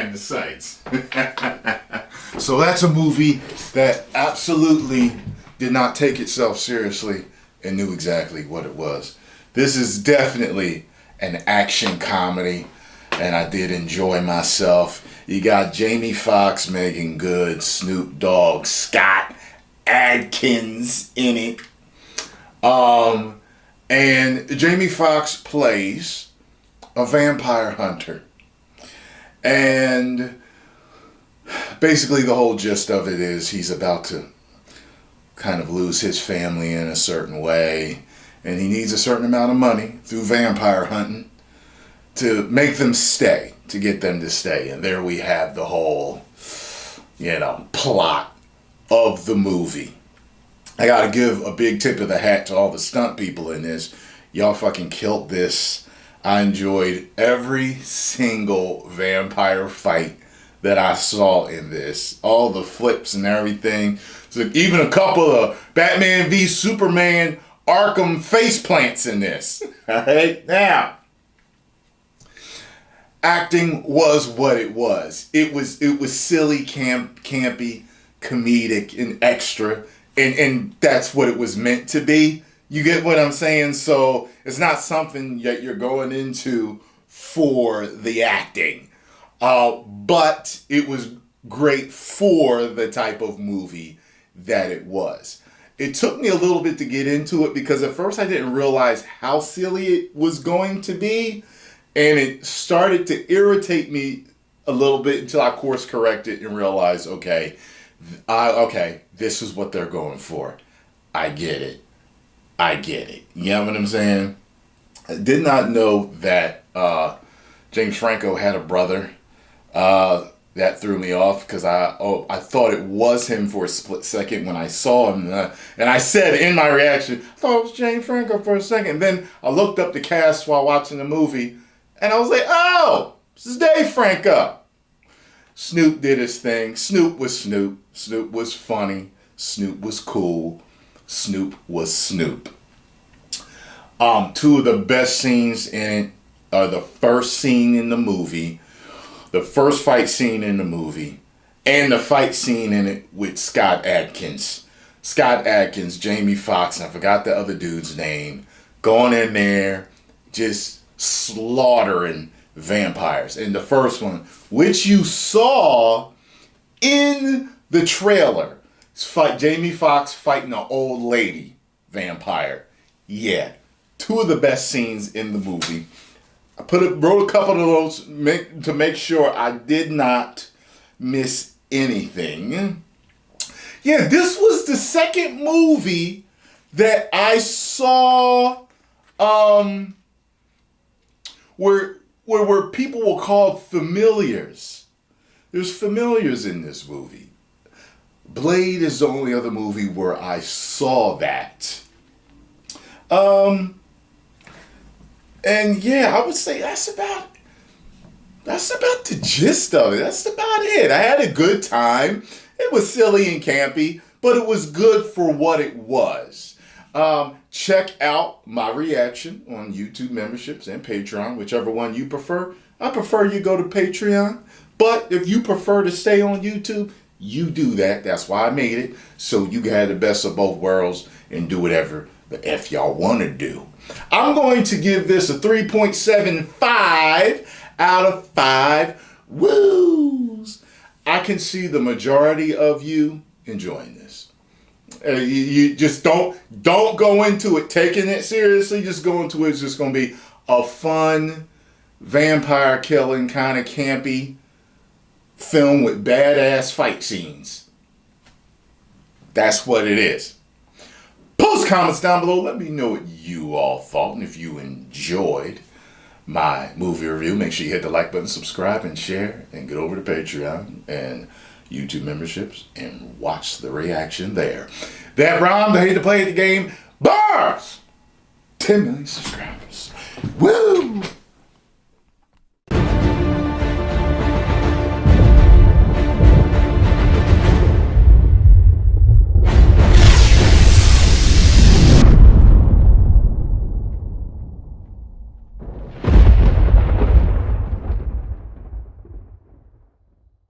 behind the sights. So that's a movie that absolutely did not take itself seriously and knew exactly what it was. This is definitely an action comedy, and I did enjoy myself. You got Jamie Foxx, Megan Good, Snoop Dogg, Scott Adkins in it. And Jamie Foxx plays a vampire hunter. And basically the whole gist of it is he's about to kind of lose his family in a certain way, and he needs a certain amount of money through vampire hunting to make them stay, to get them to stay. And there we have the whole, plot of the movie. I gotta give a big tip of the hat to all the stunt people in this. Y'all fucking killed this. I enjoyed every single vampire fight that I saw in this. All the flips and everything. So even a couple of Batman v Superman Arkham face plants in this. Alright? Now, acting was what it was. It was silly, campy, comedic, and extra. And that's what it was meant to be. You get what I'm saying? So it's not something that you're going into for the acting. But it was great for the type of movie that it was. It took me a little bit to get into it because at first I didn't realize how silly it was going to be. And it started to irritate me a little bit until I course corrected and realized, okay, this is what they're going for. I get it. You know what I'm saying? I did not know that James Franco had a brother. That threw me off because I thought it was him for a split second when I saw him. And I said in my reaction, I thought it was James Franco for a second. And then I looked up the cast while watching the movie and I was like, oh, this is Dave Franco. Snoop did his thing. Snoop was Snoop. Snoop was funny. Snoop was cool. Snoop was Snoop. Two of the best scenes in it are the first scene in the movie, the first fight scene in the movie, and the fight scene in it with Scott Adkins. Scott Adkins, Jamie Foxx, and I forgot the other dude's name, going in there, just slaughtering vampires. And the first one, which you saw in the trailer, Jamie Foxx fighting an old lady vampire. Yeah, two of the best scenes in the movie. I wrote a couple of those to make sure I did not miss anything. Yeah, this was the second movie that I saw where people were called familiars. There's familiars in this movie. Blade is the only other movie where I saw that. And yeah, I would say that's about the gist of it. That's about it. I had a good time. It was silly and campy, but it was good for what it was. Check out my reaction on YouTube memberships and Patreon, whichever one you prefer. I prefer you go to Patreon, but if you prefer to stay on YouTube, you do that. That's why I made it, so you can have the best of both worlds and do whatever the F y'all want to do. I'm going to give this a 3.75 out of 5 woos. I can see the majority of you enjoying this. You just don't go into it taking it seriously. Just go into it. It's just going to be a fun vampire killing kind of campy film with badass fight scenes. That's what it is. Post comments down below. Let me know what you all thought. And if you enjoyed my movie review, make sure you hit the like button, subscribe, and share. And get over to Patreon and YouTube memberships and watch the reaction there. That rhymed. I hate to play the game. Bars! 10 million subscribers. Woo!